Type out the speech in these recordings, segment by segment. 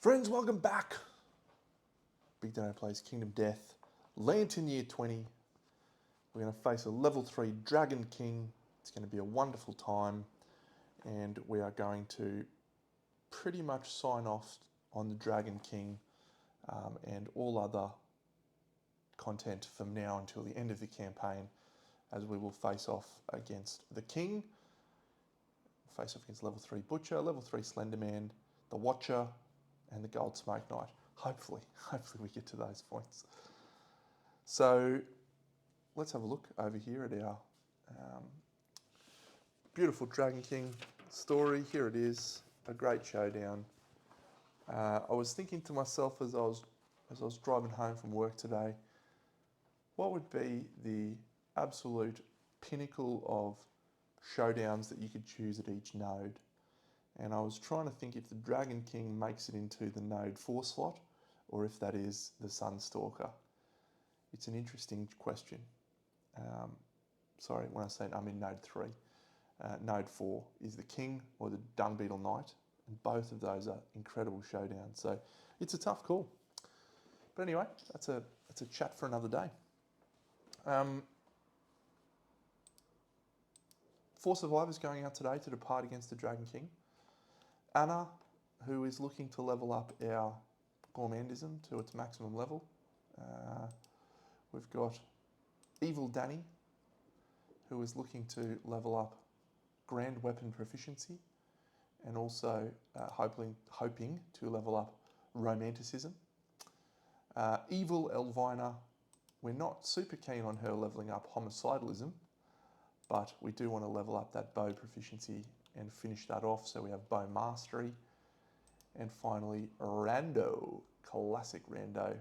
Friends, welcome back. Big Dano plays Kingdom Death, Lantern Year 20. We're going to face a level 3 Dragon King. It's going to be a wonderful time, and we are going to pretty much sign off on the Dragon King and all other content from now until the end of the campaign, as we will face off against the King, face off against level 3 Butcher, level 3 Slenderman, the Watcher, and the Gold Smoke Knight. Hopefully we get to those points. So let's have a look over here at our beautiful Dragon King story. Here it is, a great showdown. I was thinking to myself as I was driving home from work today, what would be the absolute pinnacle of showdowns that you could choose at each node? And I was trying to think if the Dragon King makes it into the node 4 slot, or if that is the Sunstalker. It's an interesting question. Sorry, when I say I'm in node 3. Node 4 is the King or the Dung Beetle Knight, and both of those are incredible showdowns. So it's a tough call. But anyway, that's a chat for another day. 4 survivors going out today to depart against the Dragon King. Anna, who is looking to level up our Gourmandism to its maximum level. We've got Evil Danny, who is looking to level up Grand Weapon Proficiency, and also hoping to level up Romanticism. Evil Elvina, we're not super keen on her leveling up Homicidalism, but we do want to level up that Bow Proficiency and finish that off, so we have Bow Mastery. And finally, Rando, classic Rando.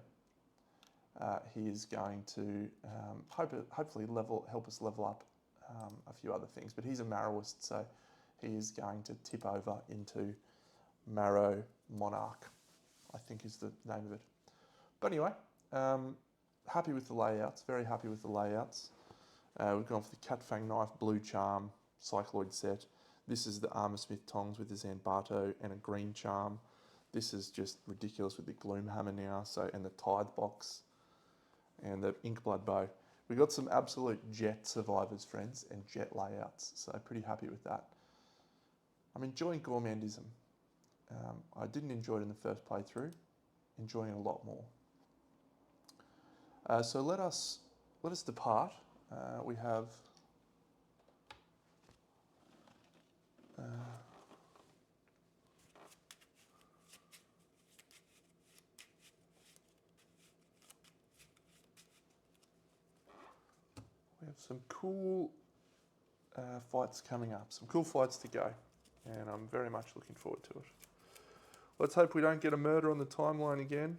He is going to hopefully help us level up a few other things, but he's a Marrowist, so he is going to tip over into Marrow Monarch, I think is the name of it. But anyway, happy with the layouts, very happy with the layouts. We've gone for the Cat Fang Knife, Blue Charm, Cycloid set. This is the Armorsmith Tongs with the Zanbato and a green charm. This is just ridiculous with the Gloomhammer now, and the Tithe Box and the Inkblood Bow. We got some absolute jet survivors, friends, and jet layouts, so pretty happy with that. I'm enjoying Gourmandism. I didn't enjoy it in the first playthrough, enjoying it a lot more. So let us depart. We have some cool fights coming up, some cool fights to go, and I'm very much looking forward to it. Let's hope we don't get a murder on the timeline again.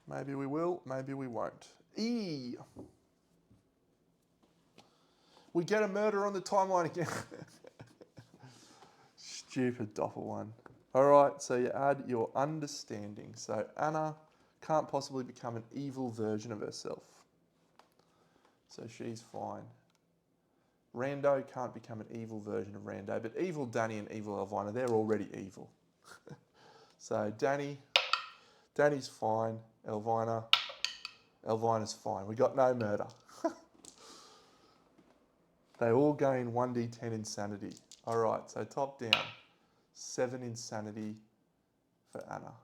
Maybe we will, maybe we won't. We get a murder on the timeline again. Stupid Doppel one. All right, so you add your understanding. So Anna can't possibly become an evil version of herself. So she's fine. Rando can't become an evil version of Rando, but Evil Danny and Evil Elvina, they're already evil. So Danny's fine. Elvina's fine. We got no murder. They all gain 1d10 insanity. All right, so top down, 7 insanity for Anna.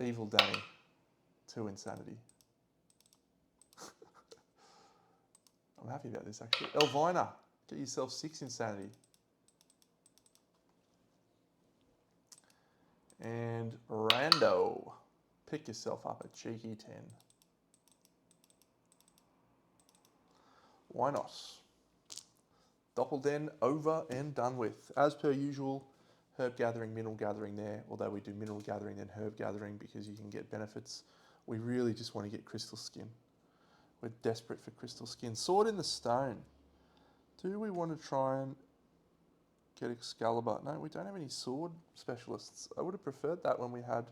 Evil Danny, 2 insanity. I'm happy about this actually. Elvina, get yourself 6 insanity. And Rando, pick yourself up a cheeky 10. Why not? Doppelden over and done with. As per usual, herb gathering, mineral gathering there, although we do mineral gathering then herb gathering because you can get benefits. We really just want to get crystal skin. We're desperate for crystal skin. Sword in the stone. Do we want to try and get Excalibur? No, we don't have any sword specialists. I would have preferred that when we had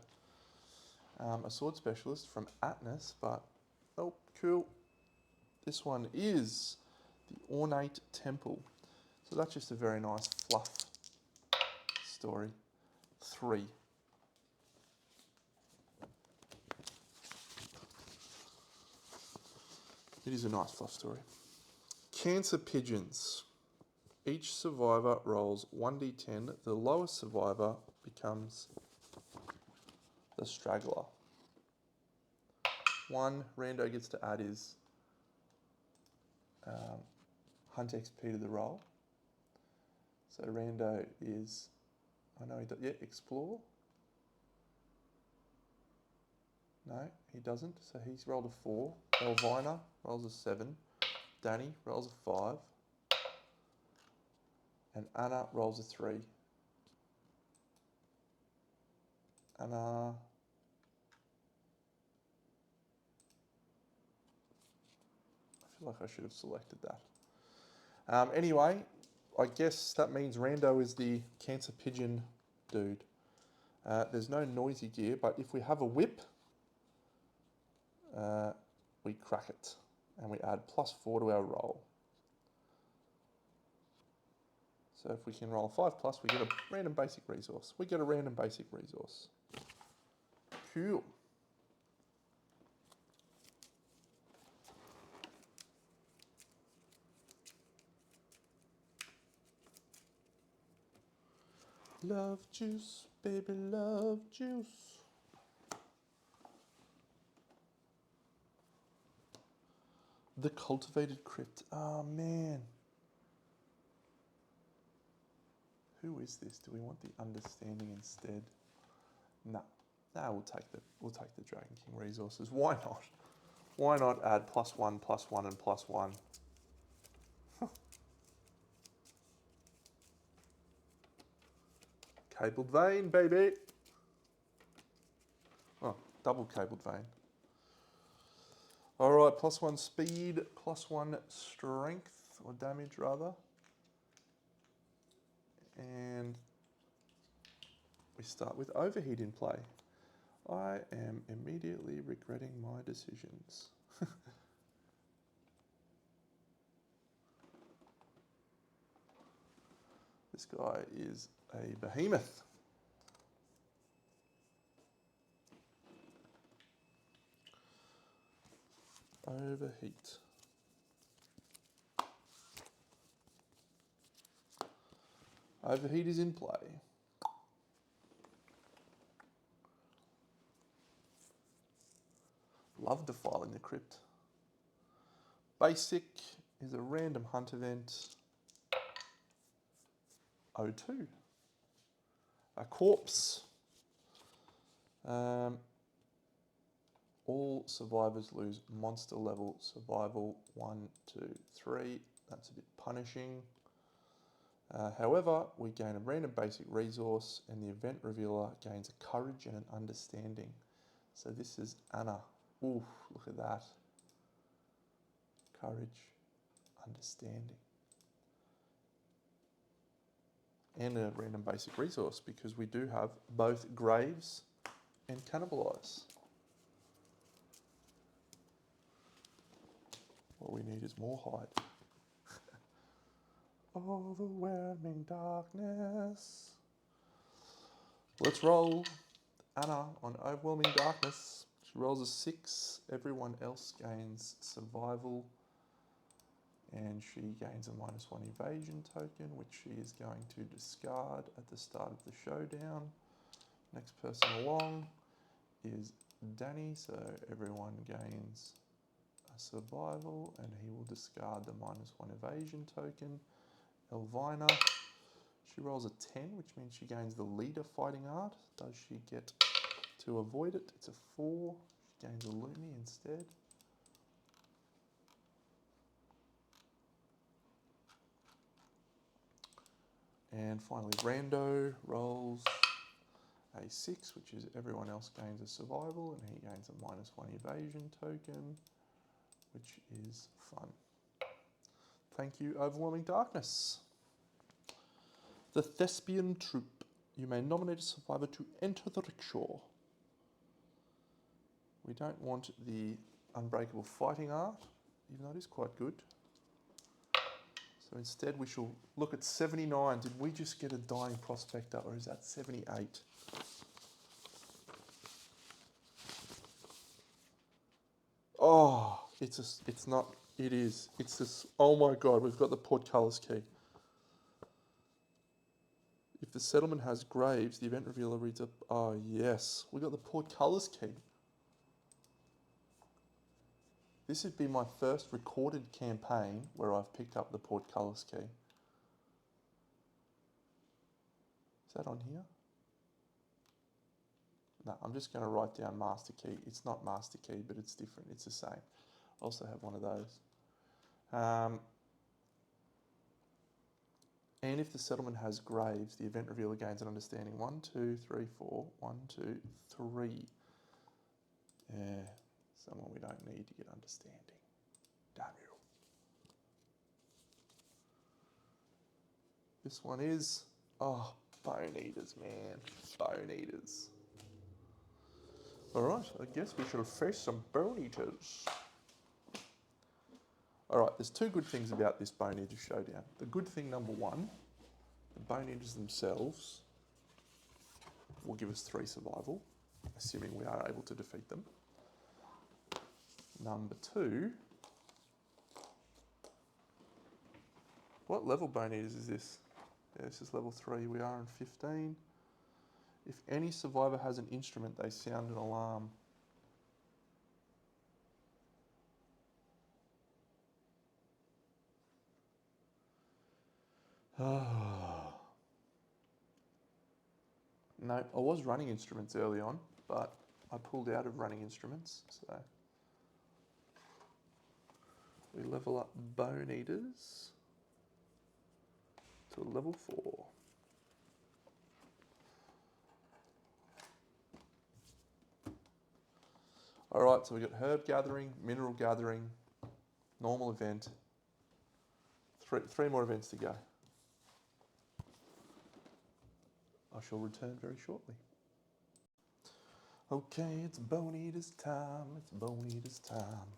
a sword specialist from Atlas, but oh, cool. This one is The Ornate Temple. So that's just a very nice fluff story. 3. It is a nice fluff story. Cancer Pigeons. Each survivor rolls 1d10. The lowest survivor becomes the straggler. 1, Rando gets to add his Hunt XP to the roll. So Rando is, I know he does, yeah, Explore. No, he doesn't. So he's rolled a 4. Elvina rolls a 7. Danny rolls a 5. And Anna rolls a 3. Anna. I feel like I should have selected that. Anyway, I guess that means Rando is the Cancer Pigeon dude. There's no noisy gear, but if we have a whip, we crack it. And we add +4 to our roll. So if we can roll 5+, we get a random basic resource. We get a random basic resource. Cool. Love juice, baby, love juice. The Cultivated Crypt. Oh, man. Who is this? Do we want the Understanding instead? No. Nah, we'll take the Dragon King resources. Why not? Why not add +1, +1, and +1? Cabled vein, baby. Oh, double cabled vein. All right, +1 speed, +1 strength, or damage rather. And we start with Overheat in play. I am immediately regretting my decisions. This guy is a behemoth. Overheat. Overheat is in play. Love Defiling the Crypt. Basic is a random hunt event. O2. A corpse. All survivors lose monster level survival 1, 2, 3. That's a bit punishing. However, we gain a random basic resource and the event revealer gains a courage and an understanding. So this is Anna. Ooh, look at that. Courage, understanding. And a random basic resource because we do have both Graves and Cannibalize. What we need is more hide. Overwhelming darkness. Let's roll Anna on Overwhelming Darkness. She rolls a 6. Everyone else gains survival. And she gains a -1 evasion token, which she is going to discard at the start of the showdown. Next person along is Danny, so everyone gains a survival, and he will discard the -1 evasion token. Elvina, she rolls a 10, which means she gains the leader fighting art. Does she get to avoid it? It's a 4. She gains a Lumi instead. And finally, Rando rolls a 6, which is everyone else gains a survival, and he gains a -1 evasion token, which is fun. Thank you, Overwhelming Darkness. The Thespian Troop. You may nominate a survivor to enter the rickshaw. We don't want the Unbreakable Fighting art, even though it is quite good. So instead we shall look at 79. Did we just get a dying prospector, or is that 78? Oh, it's not, it is. It's this, oh my God, we've got the portcullis key. If the settlement has graves, the event revealer reads up, oh yes, we got the portcullis key. This would be my first recorded campaign where I've picked up the portcullis key. Is that on here? No, I'm just going to write down master key. It's not master key, but it's different. It's the same. I also have one of those. And if the settlement has graves, the event revealer gains an understanding. 1, 2, 3, 4. 1, 2, 3. Yeah, someone we don't need to get understanding. Damn you. This one is, oh, bone eaters, man. Bone eaters. All right, I guess we shall face some bone eaters. All right, there's two good things about this bone eater showdown. The good thing number one, the bone eaters themselves will give us 3 survival, assuming we are able to defeat them. Number 2, what level bone eaters is this? Yeah, this is level 3. We are in 15. If any survivor has an instrument, they sound an alarm. No, I was running instruments early on, but I pulled out of running instruments, so we level up bone eaters to a level 4. All right, so we've got herb gathering, mineral gathering, normal event. Three more events to go. I shall return very shortly. Okay, it's bone eaters time. It's bone eaters time.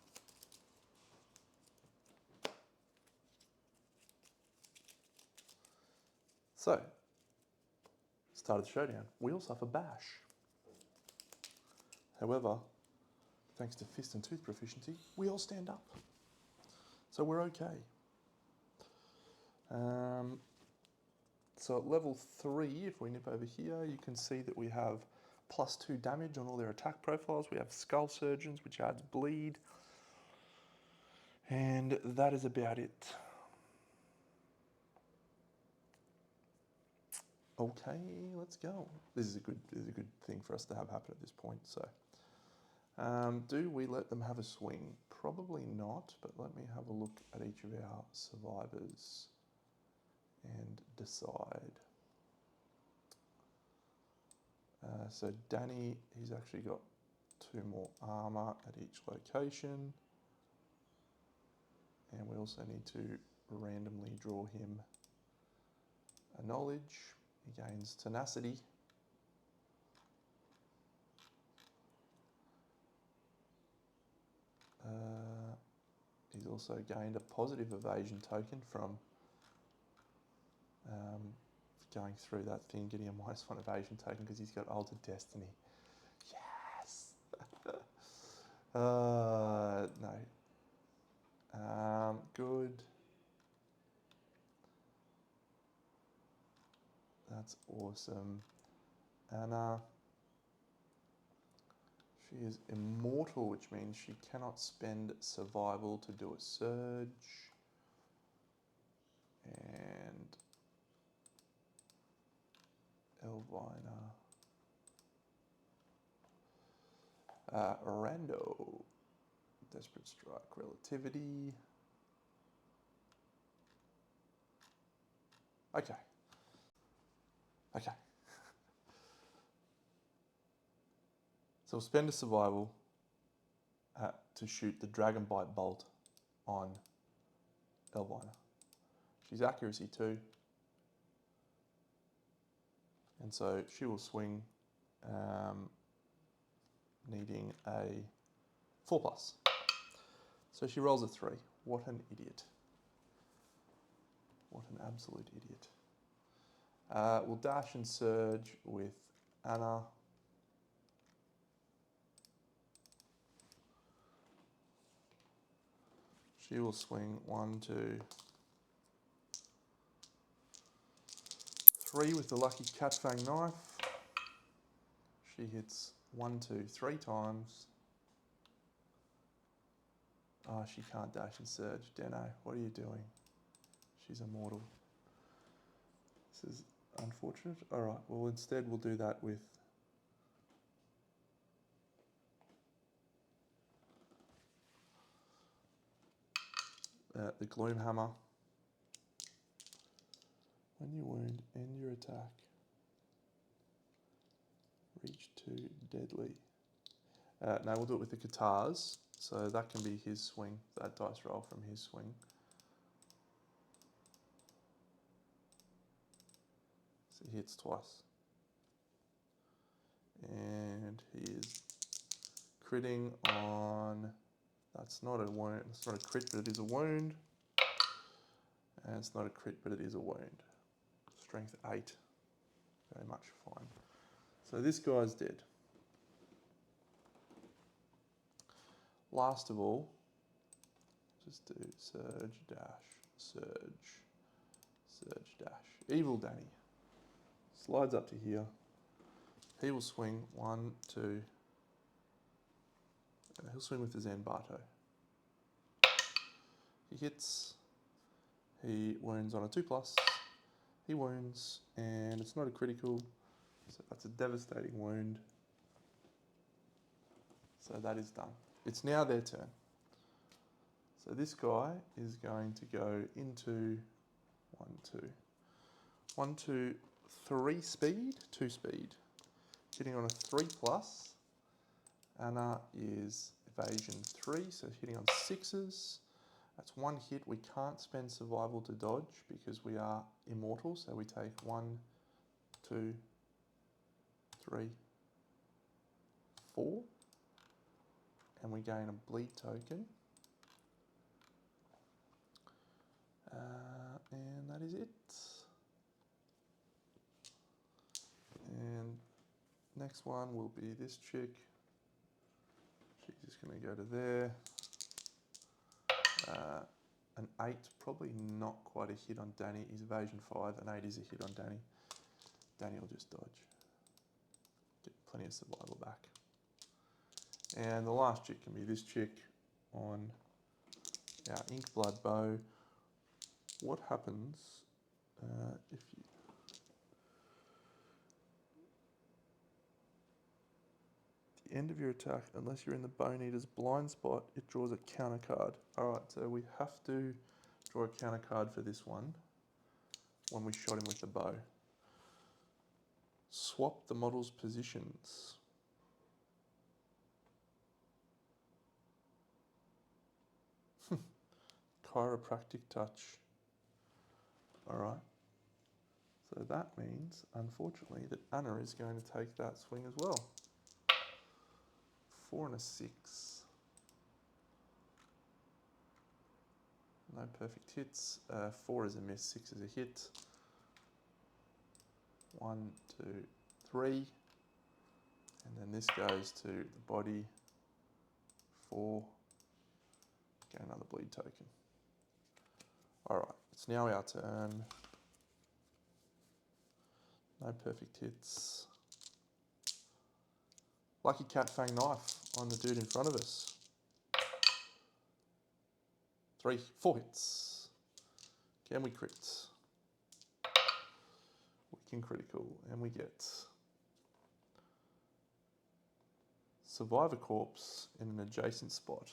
So, start of the showdown. We all suffer bash. However, thanks to fist and tooth proficiency, we all stand up. So we're okay. So at level 3, if we nip over here, you can see that we have +2 damage on all their attack profiles. We have Skull Surgeons, which adds bleed. And that is about it. Okay, let's go. This is a good thing for us to have happen at this point. So, do we let them have a swing? Probably not, but let me have a look at each of our survivors and decide. So Danny, he's actually got 2 more armor at each location. And we also need to randomly draw him a knowledge. He gains tenacity. He's also gained a positive evasion token from going through that thing, getting a -1 evasion token because he's got Altered Destiny. Yes! No. Good. That's awesome. Anna. She is immortal, which means she cannot spend survival to do a surge. And Elvina. Rando. Desperate Strike, Relativity. Okay. Okay. So we'll spend a survival to shoot the Dragon Bite Bolt on Elvina. She's accuracy 2. And so she will swing, needing a 4+. So she rolls a 3. What an idiot. Absolute idiot. We'll dash and surge with Anna. She will swing 1, 2, 3 with the lucky cat fang knife. She hits 1, 2, 3 times. Oh, she can't dash and surge. Deno, what are you doing? She's immortal. This is unfortunate. All right, well, instead we'll do that with the Gloom Hammer. When you wound, end your attack. Reach 2, deadly. Now we'll do it with the Guitars. So that can be his swing, that dice roll from his swing. So he hits twice. And he is critting on, that's not a wound, it's not a crit, but it is a wound. And it's not a crit, but it is a wound. Strength 8, very much fine. So this guy's dead. Last of all, just do surge, dash, surge, surge, dash. Evil Danny slides up to here. He will swing 1, 2. He'll swing with the Zanbato. He hits. He wounds on a 2+. He wounds, and it's not a critical, so that's a devastating wound. So that is done. It's now their turn. So this guy is going to go into 1, 2. 1, 2, 3 speed, 2 speed. Hitting on a 3+. Anna is evasion 3, so hitting on 6s. That's 1 hit. We can't spend survival to dodge because we are immortal. So we take 1, 2, 3, 4. And we gain a bleed token. And that is it. And next one will be this chick. She's just going to go to there. An 8, probably not quite a hit on Danny. He's evasion 5. An 8 is a hit on Danny. Danny will just dodge. Get plenty of survival back. And the last chick can be this chick on our Ink Blood Bow. What happens if you... At the end of your attack, unless you're in the Bone Eater's blind spot, it draws a counter card. Alright, so we have to draw a counter card for this one when we shot him with the bow. Swap the model's positions. Chiropractic touch. Alright. So that means, unfortunately, that Anna is going to take that swing as well. 4 and a 6. No perfect hits. 4 is a miss, 6 is a hit. 1, 2, 3. And then this goes to the body. 4. Get another bleed token. Alright, it's now our turn. No perfect hits. Lucky cat fang knife on the dude in front of us. 3, 4 hits. Can we crit? We can critical, and we get Survivor Corpse in an adjacent spot.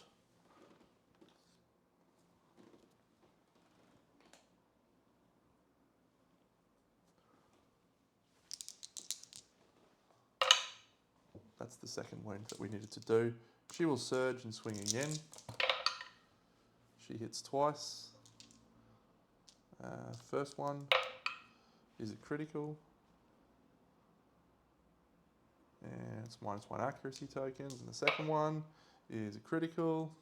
That's the second wound that we needed to do. She will surge and swing again. She hits twice. First one is a critical. And it's -1 accuracy tokens. And the second one is a critical.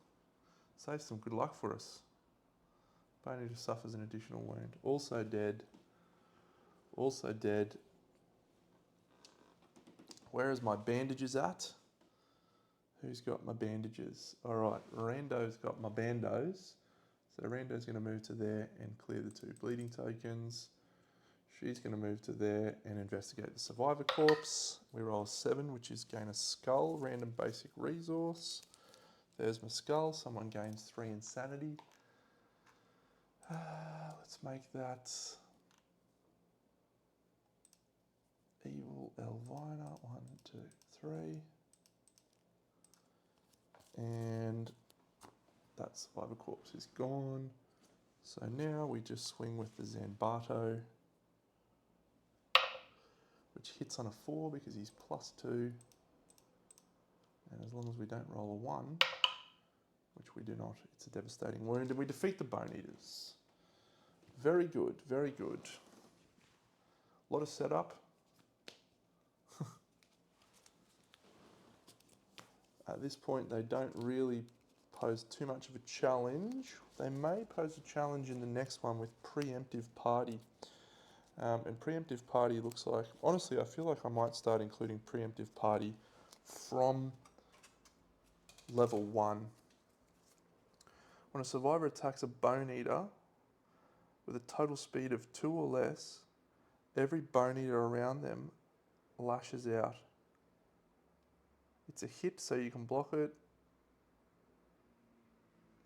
Save some good luck for us. Bone Eater suffers an additional wound. Also dead. Also dead. Where is my bandages at? Who's got my bandages? All right, Rando's got my bandos. So Rando's going to move to there and clear the 2 bleeding tokens. She's going to move to there and investigate the survivor corpse. We roll a 7, which is gain a skull, random basic resource. There's my skull. Someone gains 3 insanity. Let's make that evil Elvina. 1, 2, 3. And that survivor corpse is gone. So now we just swing with the Zanbato, which hits on a 4 because he's +2. And as long as we don't roll a 1, which we do not, it's a devastating wound. And we defeat the Bone Eaters. Very good, very good. A lot of setup. At this point, they don't really pose too much of a challenge. They may pose a challenge in the next one with Preemptive Party. And Preemptive Party looks like, honestly, I feel like I might start including Preemptive Party from level 1. When a survivor attacks a Bone Eater with a total speed of 2 or less, every Bone Eater around them lashes out. It's a hit, so you can block it.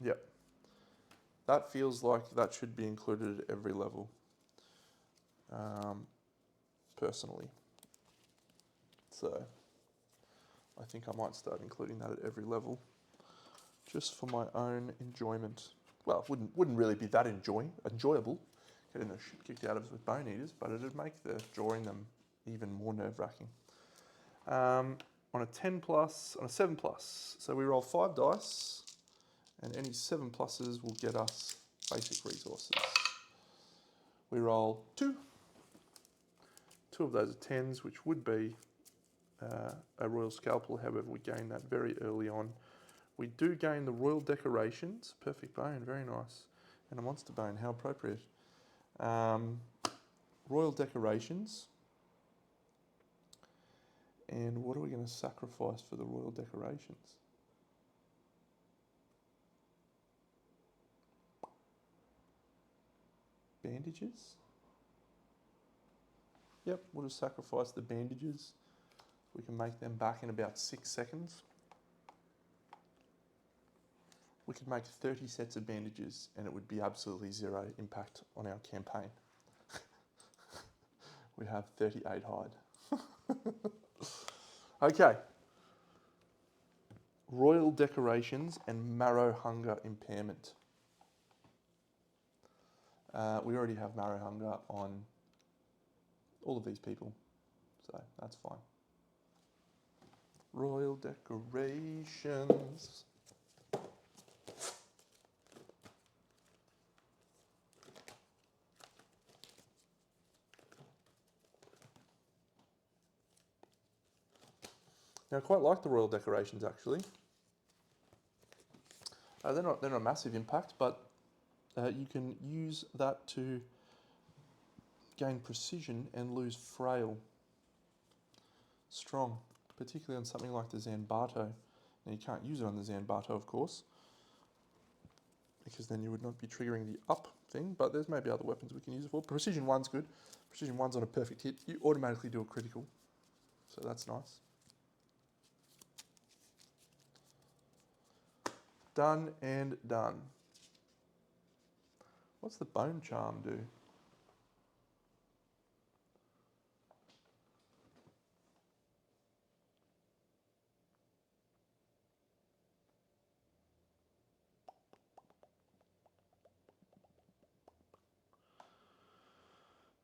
Yep. That feels like that should be included at every level, personally. So I think I might start including that at every level, just for my own enjoyment. Well, it wouldn't really be that enjoyable, getting the shit kicked out of us with Bone Eaters, but it'd make the drawing them even more nerve-wracking. On a 10 plus, on a 7 plus. So we roll 5 dice, and any 7 pluses will get us basic resources. We roll 2. 2 of those are 10s, which would be a Royal Scalpel. However, we gain that very early on. We do gain the Royal Decorations. Perfect Bone, very nice. And a Monster Bone, how appropriate. Royal Decorations. And what are we going to sacrifice for the Royal Decorations? Bandages? Yep, we'll just sacrifice the bandages. We can make them back in about 6 seconds. We could make 30 sets of bandages and it would be absolutely 0 impact on our campaign. We have 38 hide. Okay. Royal Decorations and Marrow Hunger Impairment. We already have Marrow Hunger on all of these people, so that's fine. Royal Decorations. Now, I quite like the Royal Decorations, actually. They're not a massive impact, but you can use that to gain precision and lose frail. Strong, particularly on something like the Zanbato. Now, you can't use it on the Zanbato, of course, because then you would not be triggering the up thing, but there's maybe other weapons we can use it for. Precision 1's good. Precision 1's on a perfect hit. You automatically do a critical, so that's nice. Done and done. What's the Bone Charm do?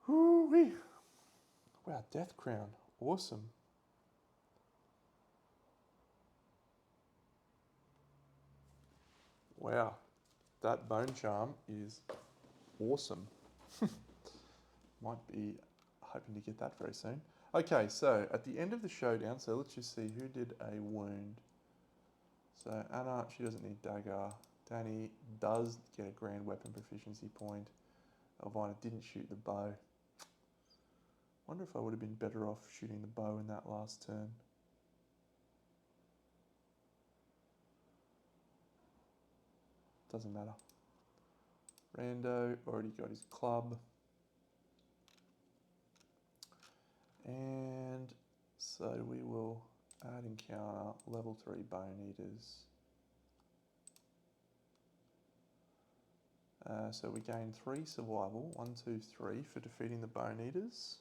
Woo-wee. Wow, Death Crown. Awesome. Wow, that Bone Charm is awesome. Might be hoping to get that very soon. Okay, so at the end of the showdown, so let's just see who did a wound. So Anna, she doesn't need dagger. Danny does get a grand weapon proficiency point. Elvina didn't shoot the bow. Wonder if I would have been better off shooting the bow in that last turn. Doesn't matter. Rando already got his club. And so we will add encounter, level 3 Bone Eaters. So we gain 3 survival, 1, 2, 3 for defeating the Bone Eaters.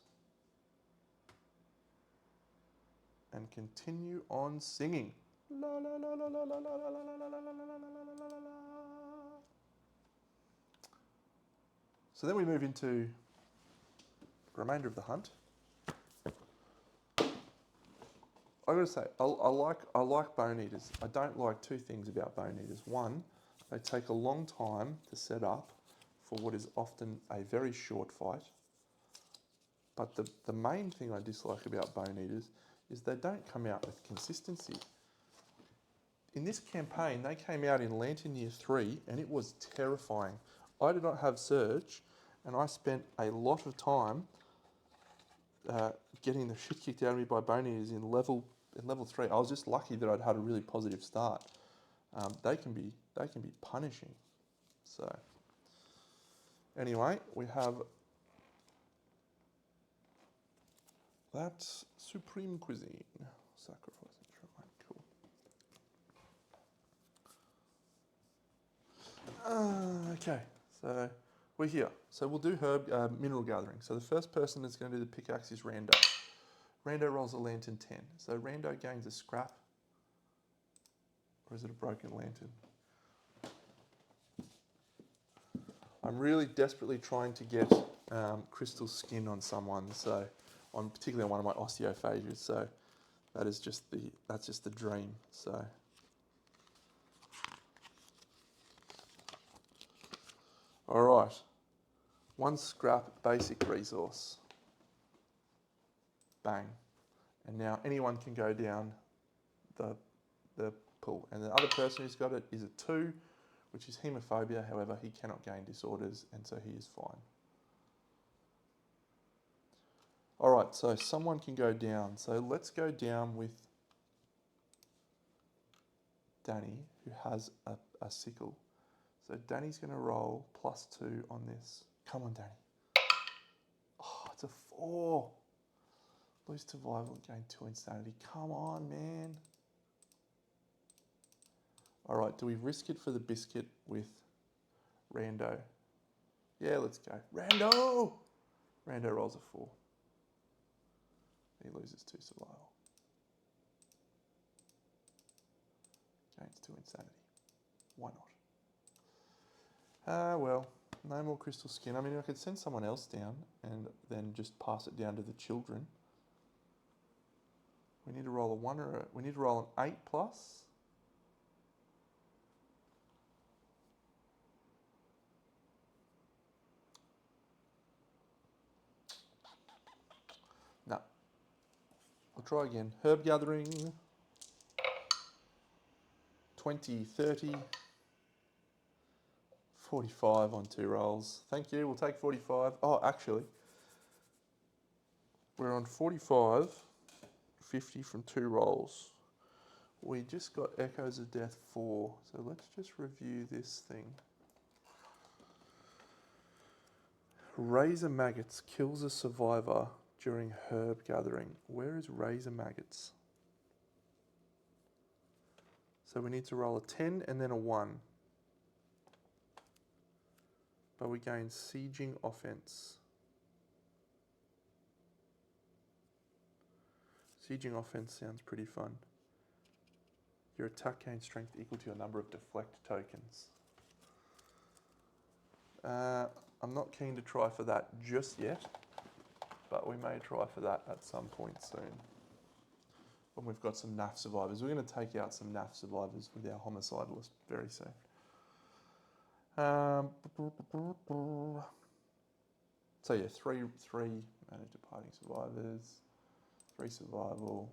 And continue on singing. La la la la la la la la la la la la la la. So then we move into the remainder of the hunt. I gotta say, I like Bone Eaters. I don't like two things about Bone Eaters. One, they take a long time to set up for what is often a very short fight. But the main thing I dislike about Bone Eaters is they don't come out with consistency. In this campaign, they came out in Lantern Year 3 and it was terrifying. I did not have Surge and I spent a lot of time getting the shit kicked out of me by Bone Eaters in level 3. I was just lucky that I'd had a really positive start. They can be punishing. So anyway, we have that Supreme Cuisine. Sacrifice and shrine, cool. Okay, so we're here. So we'll do herb mineral gathering. So the first person that's going to do the pickaxe is Rando. Rando rolls a lantern 10. So Rando gains a scrap. Or is it a broken lantern? I'm really desperately trying to get crystal skin on someone, so particularly on one of my osteophages. So that's just the dream. So all right, 1 scrap basic resource. Bang, and now anyone can go down the pool, and the other person who's got it is a 2. Which is hemophobia, however, he cannot gain disorders, and so he is fine. All right, so someone can go down. So let's go down with Danny, who has a sickle. So Danny's going to roll +2 on this. Come on, Danny. Oh, it's a 4. Lose survival and gain 2 insanity. Come on, man. All right, do we risk it for the biscuit with Rando? Yeah, let's go. Rando! Rando rolls a 4. He loses 2 survival. Gains 2 insanity. Why not? Well, no more crystal skin. I mean, I could send someone else down and then just pass it down to the children. We need to roll a 1 or we need to roll an 8 plus. No. I'll try again. Herb gathering. 20, 30. 45 on 2 rolls. Thank you, we'll take 45. Oh, actually, we're on 45, 50 from 2 rolls. We just got Echoes of Death 4, so let's just review this thing. Razor Maggots kills a survivor during herb gathering. Where is Razor Maggots? So we need to roll a 10 and then a 1. But we gain Sieging Offense. Sieging Offense sounds pretty fun. Your attack gains strength equal to your number of deflect tokens. I'm not keen to try for that just yet, but we may try for that at some point soon. When we've got some NAF survivors. We're going to take out some NAF survivors with our homicidalist very soon. So yeah, three managed departing survivors, 3 survival,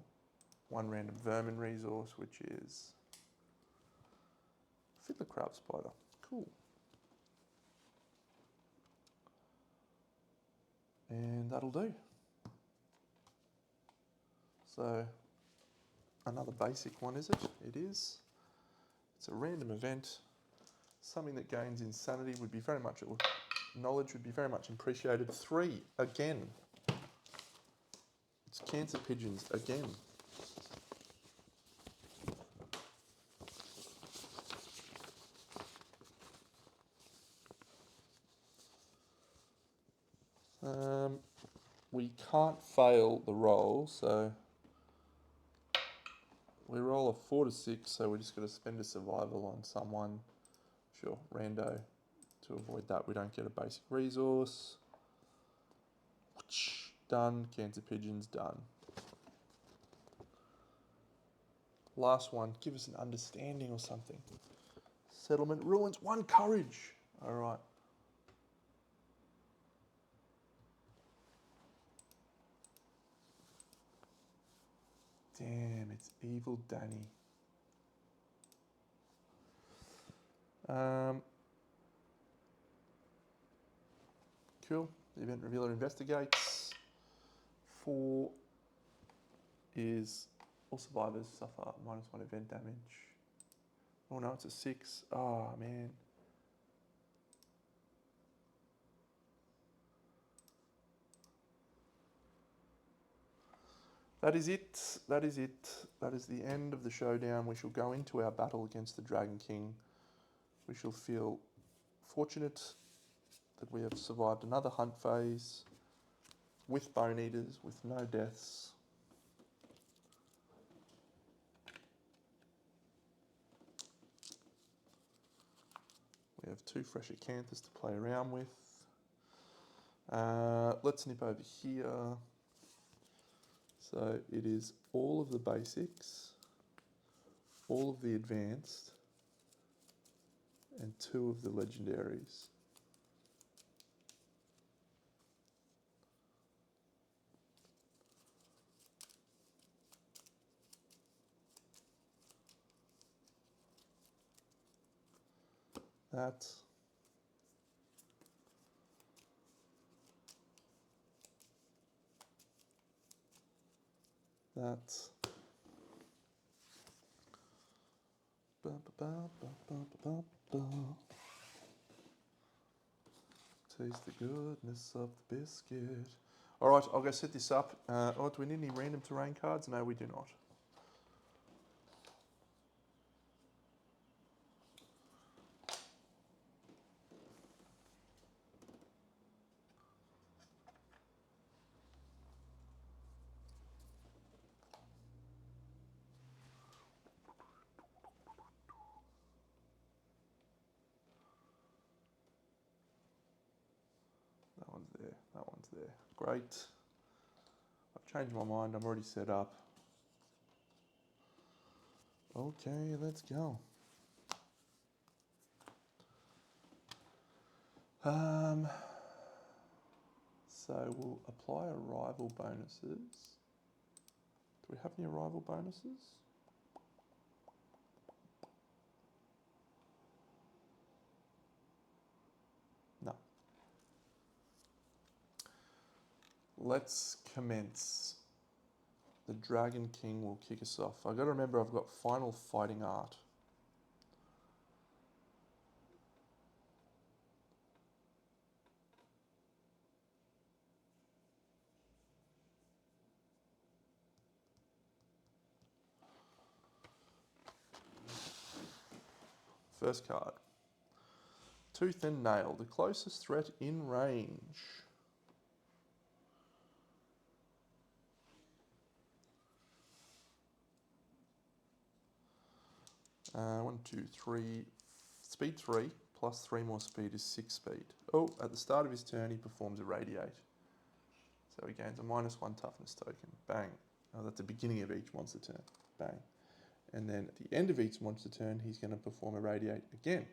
1 random vermin resource, which is Fiddler Crab Spider. Cool. And that'll do. So another basic one, is it? It is. It's a random event. Something that gains insanity would be very much, or knowledge would be very much appreciated. 3, again. It's cancer pigeons, again. We can't fail the roll, so we roll a 4 to 6, so we're just going to spend a survival on someone. Sure, rando. To avoid that, we don't get a basic resource. Done. Cancer pigeons, done. Last one, give us an understanding or something. Settlement ruins, 1 courage. All right. Damn, it's evil Danny. Cool. The event revealer investigates. 4 is all survivors suffer -1 event damage. Oh no, it's a 6. Oh man. That is it. That is it. That is the end of the showdown. We shall go into our battle against the Dragon King. We shall feel fortunate that we have survived another hunt phase with bone eaters, with no deaths. We have 2 fresh acanthus to play around with. Let's nip over here. So it is all of the basics, all of the advanced, and 2 of the legendaries. That. That. Taste the goodness of the biscuit. All right, I'll go set this up. Oh, do we need any random terrain cards? No, we do not. That one's there. That one's there. Great. I've changed my mind. I'm already set up. Okay, let's go. So we'll apply arrival bonuses. Do we have any arrival bonuses? No. Let's commence. The Dragon King will kick us off. I've got to remember I've got final fighting art. First card. Tooth and Nail, the closest threat in range. One, two, three. Speed 3, plus 3 more speed is 6 speed. Oh, at the start of his turn, he performs a Radiate. So he gains a -1 toughness token. Bang. Oh, that's the beginning of each monster turn. Bang. And then at the end of each monster turn, he's going to perform a Radiate again.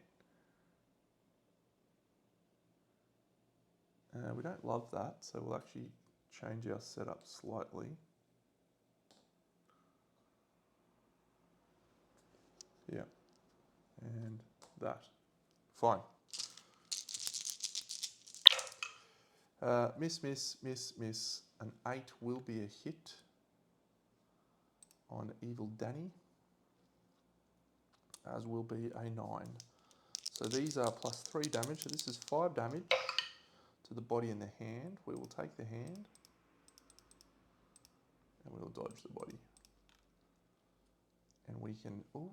We don't love that, so we'll actually change our setup slightly. Yeah. And that. Fine. Miss, miss, miss, miss. An 8 will be a hit on Evil Danny, as will be a 9. So these are +3 damage. So this is 5 damage to the body and the hand. We will take the hand and we'll dodge the body. And we can, ooh,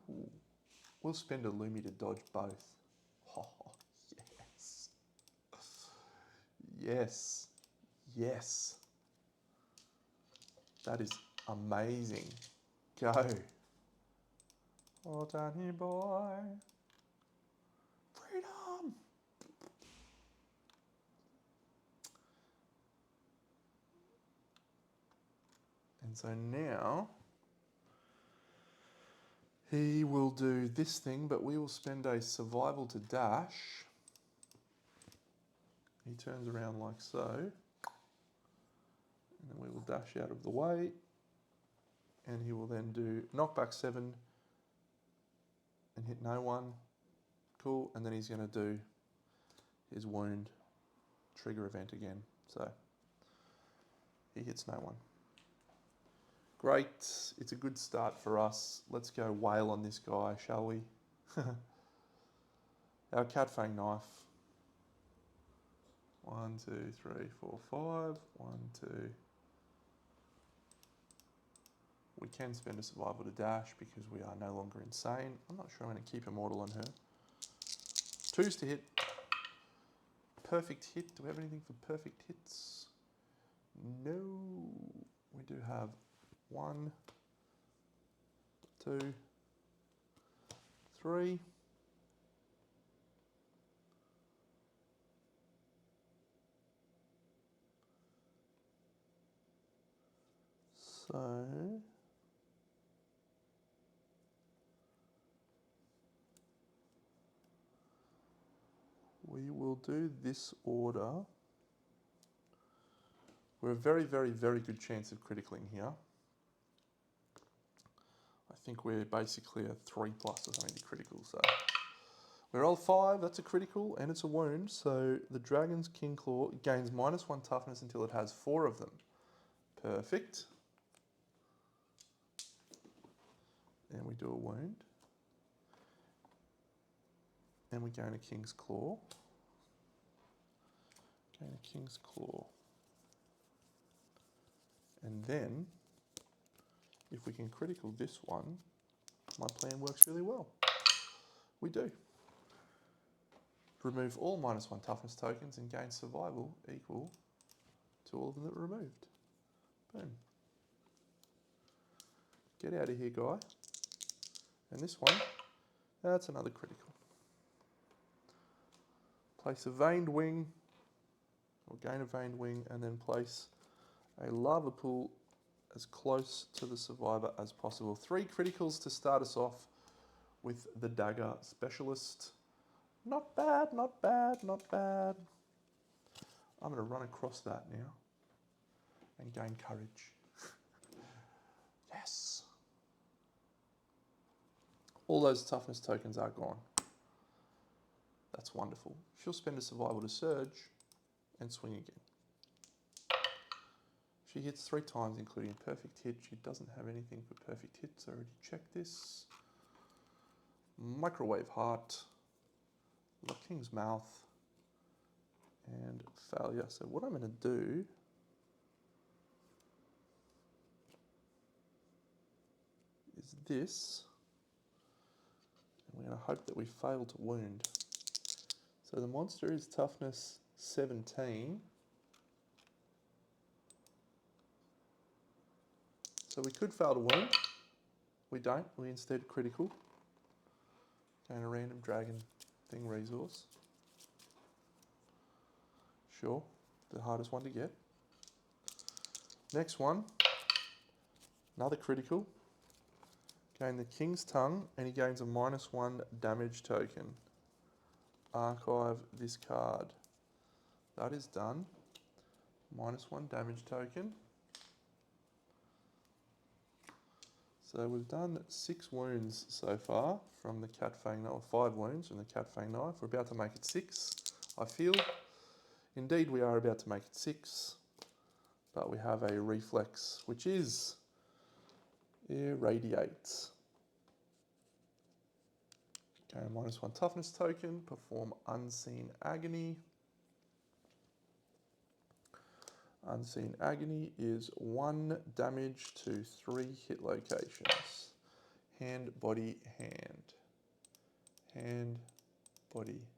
we'll spend a Lumi to dodge both. Oh, yes. Yes. Yes. That is amazing. Go. Oh, Danny boy. Freedom. And so now he will do this thing, but we will spend a survival to dash. He turns around like so. And then we will dash out of the way. And he will then do knockback 7 and hit no one. Cool. And then he's going to do his wound trigger event again. So he hits no one. Great. It's a good start for us. Let's go whale on this guy, shall we? Our cat fang knife. 1, 2, 3, 4, 5. 1, 2. We can spend a survival to dash because we are no longer insane. I'm not sure I'm going to keep immortal on her. 2s to hit. Perfect hit. Do we have anything for perfect hits? No. We do have 1, 2, 3. So we will do this order. We're a very, very, very good chance of criticalling here. I think we're basically a 3+ or something to critical. So we roll 5, that's a critical, and it's a wound. So the Dragon's King Claw gains -1 toughness until it has 4 of them. Perfect. And we do a wound. And we gain a King's Claw. Gain a King's Claw. And then, if we can critical this one, my plan works really well. We do. Remove all -1 toughness tokens and gain survival equal to all of them that were removed. Boom. Get out of here, guy. And this one, that's another critical. Place a veined wing, or gain a veined wing, and then place a lava pool as close to the survivor as possible. 3 criticals to start us off with the dagger specialist. Not bad, not bad, not bad. I'm going to run across that now and gain courage. Yes. All those toughness tokens are gone. That's wonderful. She'll spend a survival to surge and swing again. She hits 3 times, including a perfect hit. She doesn't have anything for perfect hits. I already checked this. Microwave heart. The King's Mouth. And failure. So what I'm going to do is this. And we're going to hope that we fail to wound. So the monster is toughness 17. So we could fail to wound. We don't. We instead critical. Gain a random dragon thing resource. Sure. The hardest one to get. Next one. Another critical. Gain the King's Tongue, and he gains a -1 damage token. Archive this card. That is done. -1 damage token. So we've done 6 wounds so far from the cat fang knife, or 5 wounds from the cat fang knife. We're about to make it 6, I feel. Indeed, we are about to make it 6, but we have a reflex, which is irradiate. Okay, -1 toughness token, perform unseen agony. Unseen agony is 1 damage to 3 hit locations. Hand, body, hand. Hand, body,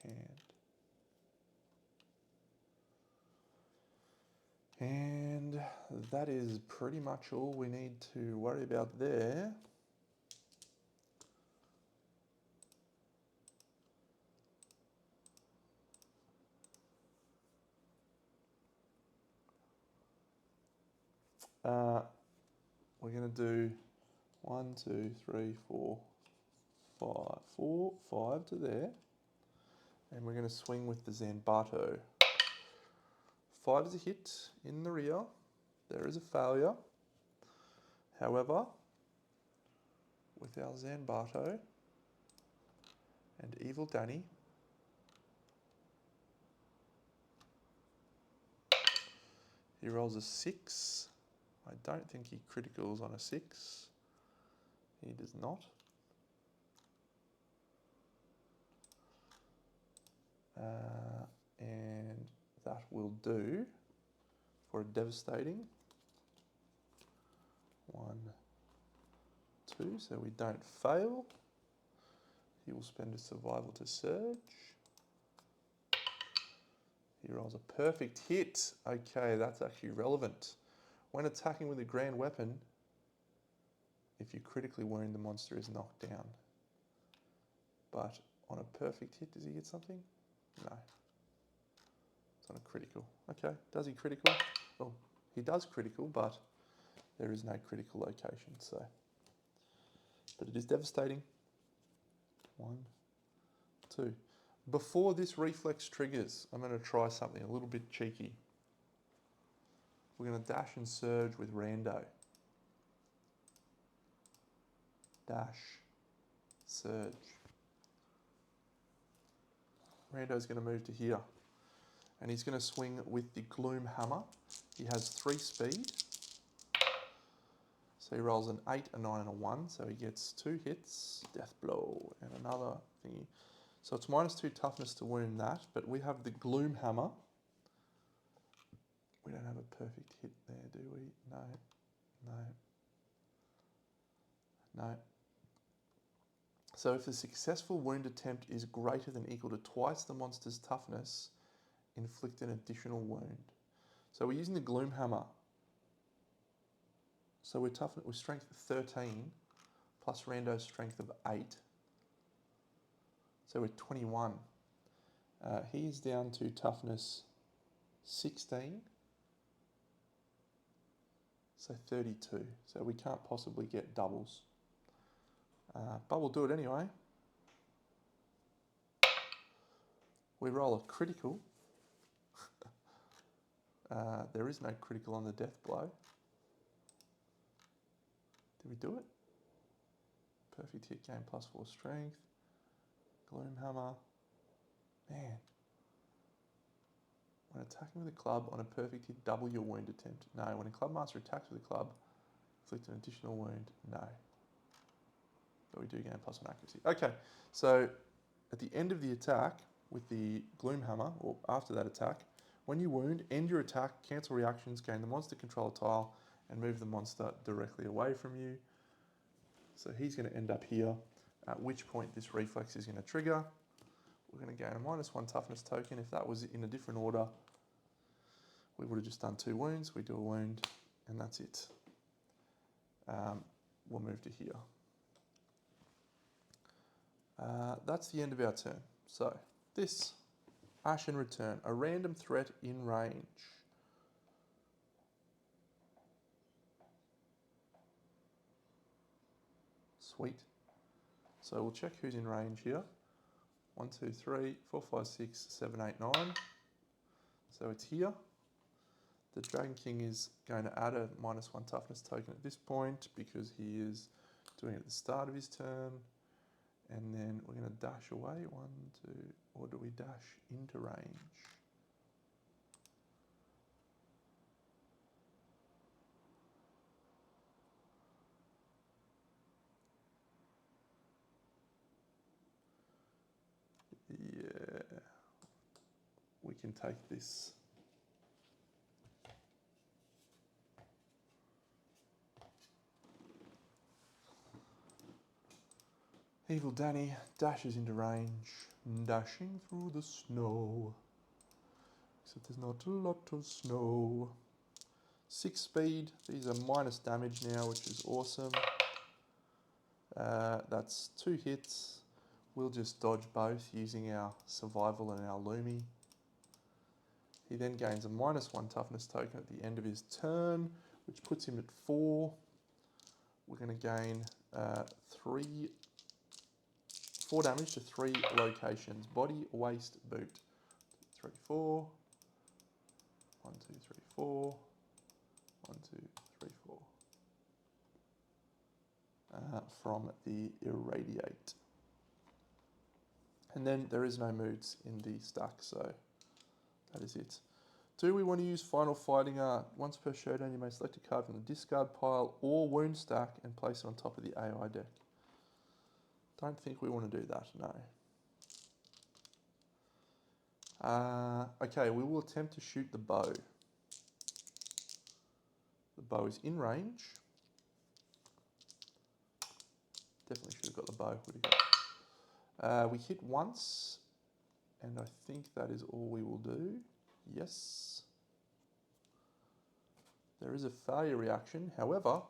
hand. And that is pretty much all we need to worry about there. We're going to do 1, 2, 3, 4, 5 to there. And we're going to swing with the Zanbato. 5 is a hit in the rear. There is a failure. However, with our Zanbato and Evil Danny, he rolls a 6. I don't think he criticals on a 6. He does not. And that will do for a devastating 1, 2, so we don't fail. He will spend a survival to surge. He rolls a perfect hit. Okay, that's actually relevant. When attacking with a grand weapon, if you critically wound, the monster is knocked down. But on a perfect hit, does he get something? No. It's on a critical. Okay, does he critical? Well, he does critical, but there is no critical location, so. But it is devastating. 1, 2. Before this reflex triggers, I'm going to try something a little bit cheeky. We're going to dash and surge with Rando. Dash, surge. Rando's going to move to here. And he's going to swing with the Gloom Hammer. He has 3 speed. So he rolls an 8, a 9 and a 1. So he gets 2 hits, death blow, and another thingy. So it's -2 toughness to wound that, but we have the Gloom Hammer. We don't have a perfect hit there, do we? No, no, no. So if the successful wound attempt is greater than equal to twice the monster's toughness, inflict an additional wound. So we're using the Gloom Hammer. So we're strength 13 plus Rando's strength of 8. So we're 21. He's down to toughness 16. So 32. So we can't possibly get doubles. But we'll do it anyway. We roll a critical. There is no critical on the death blow. Did we do it? Perfect hit, gain +4 strength. Gloom Hammer. Man. When attacking with a club on a perfect hit, double your wound attempt. No. When a club master attacks with a club, inflict an additional wound. No. But we do gain +1 accuracy. Okay, so at the end of the attack with the Gloom Hammer, or after that attack, when you wound, end your attack, cancel reactions, gain the monster control tile, and move the monster directly away from you. So he's going to end up here, at which point this reflex is going to trigger. We're going to gain a -1 toughness token. If that was in a different order, we would have just done 2 wounds. We do a wound, and that's it. We'll move to here. That's the end of our turn. So this, Ashen Return, a random threat in range. Sweet. So we'll check who's in range here. 1, 2, 3, 4, 5, 6, 7, 8, 9. So it's here. The Dragon King is going to add a -1 toughness token at this point because he is doing it at the start of his turn. And then we're going to dash away. 1, 2, or do we dash into range? Yeah, we can take this. Evil Danny dashes into range, dashing through the snow. Except there's not a lot of snow. 6 speed, these are minus damage now, which is awesome. That's 2 hits. We'll just dodge both using our survival and our Lumi. He then gains a -1 toughness token at the end of his turn, which puts him at 4. We're going to gain 4 damage to 3 locations. Body, waist, boot. 3, 4. 1, 2, 3, 4. 1, 2, 3, 4. From the Irradiate. And then there is no moods in the stack, so that is it. Do we want to use Final Fighting Art? Once per showdown, you may select a card from the discard pile or wound stack and place it on top of the AI deck. Don't think we want to do that, no. Okay, we will attempt to shoot the bow. The bow is in range. Definitely should have got the bow. We hit once, and I think that is all we will do. Yes. There is a failure reaction. However,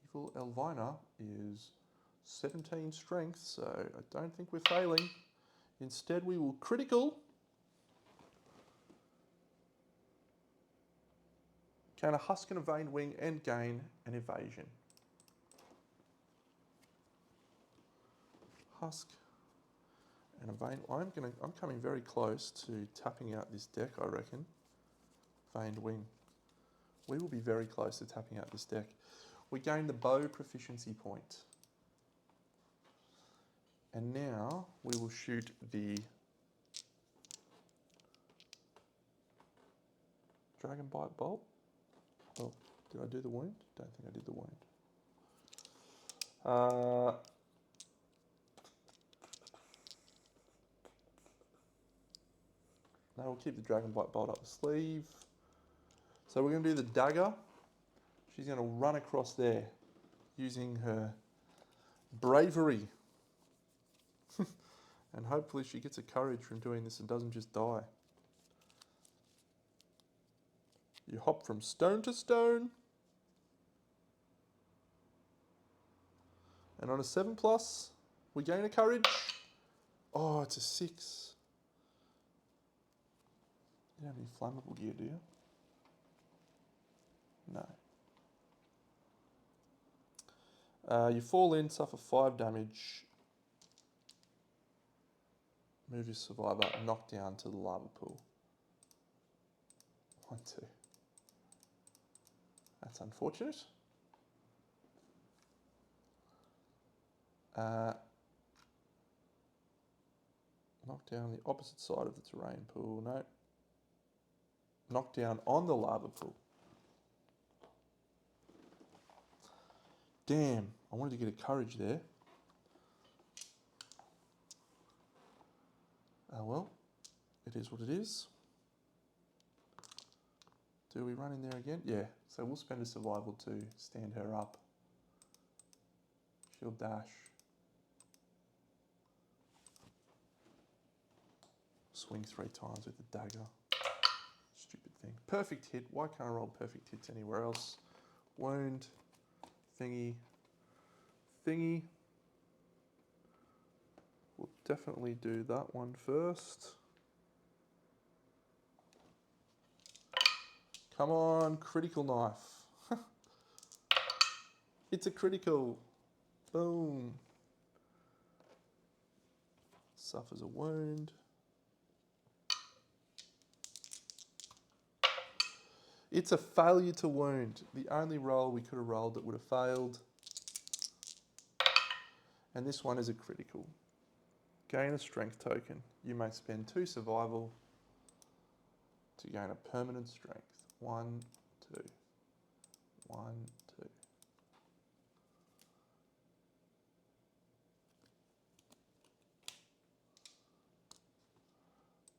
Evil Elvina is 17 strength, so I don't think we're failing. Instead, we will critical. Can a Husk and a Veined Wing and gain an evasion. Husk and a Veined. I'm coming very close to tapping out this deck, I reckon. Veined Wing. We will be very close to tapping out this deck. We gain the bow proficiency point. And now we will shoot the Dragon Bite Bolt. Oh, did I do the wound? Don't think I did the wound. No, we'll keep the Dragon Bite Bolt up the sleeve. So we're going to do the dagger. She's going to run across there using her bravery. And hopefully she gets a courage from doing this and doesn't just die. You hop from stone to stone. And on a 7+, we gain a courage. Oh, it's a 6. You don't have any flammable gear, do you? No. You fall in, suffer 5 damage. Move your survivor, knock down to the lava pool. 1, 2. That's unfortunate. Knock down the opposite side of the terrain pool. No. Knock down on the lava pool. Damn, I wanted to get a courage there. Well, it is what it is. Do we run in there again? Yeah, so we'll spend a survival to stand her up. She'll dash. Swing 3 times with the dagger. Stupid thing. Perfect hit. Why can't I roll perfect hits anywhere else? Wound. Thingy. Thingy. We'll definitely do that one first. Come on, critical knife. It's a critical. Boom. Suffers a wound. It's a failure to wound. The only roll we could have rolled that would have failed. And this one is a critical. Gain a strength token. You may spend 2 survival to gain a permanent strength. 1, 2. 1, 2.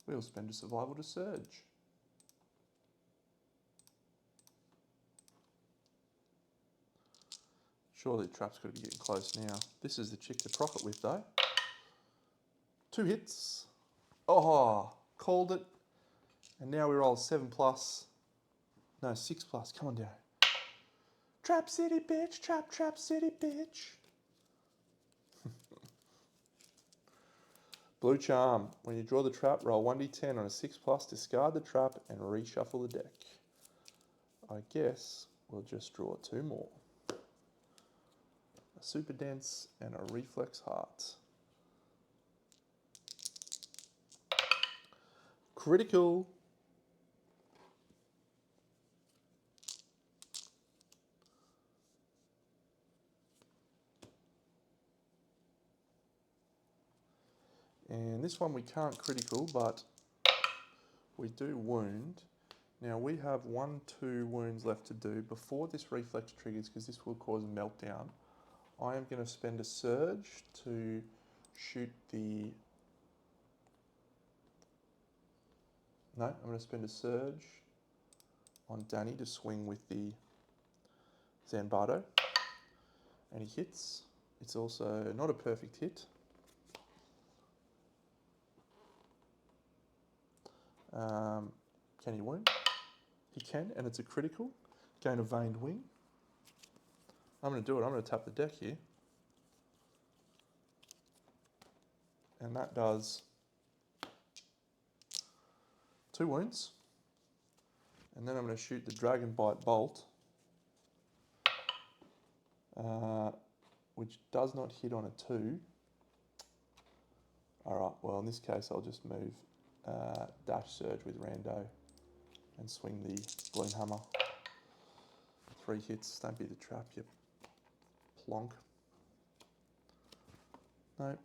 We'll spend a survival to surge. Surely the trap's got to be getting close now. This is the chick to profit with though. 2 hits. Oh, called it. And now we roll 7 plus. No, 6 plus. Come on down. Trap city, bitch. Trap city, bitch. Blue charm. When you draw the trap, roll 1d10 on a 6 plus, discard the trap and reshuffle the deck. I guess we'll just draw 2 more. A super dense and a reflex heart. Critical. And this one we can't critical, but we do wound. Now we have 1, 2 wounds left to do before this reflex triggers, because this will cause a meltdown. I am going to spend a surge to shoot the... No, I'm going to spend a surge on Danny to swing with the Zanbardo. And he hits. It's also not a perfect hit. Can he wound? He can, and it's a critical. Gain a veined wing. I'm going to do it. I'm going to tap the deck here. And that does 2 wounds. And then I'm going to shoot the Dragon Bite Bolt, which does not hit on a 2. Alright, well in this case I'll just move Dash Surge with Rando and swing the Gloom Hammer. 3 hits, don't be the trap, you plonk. No.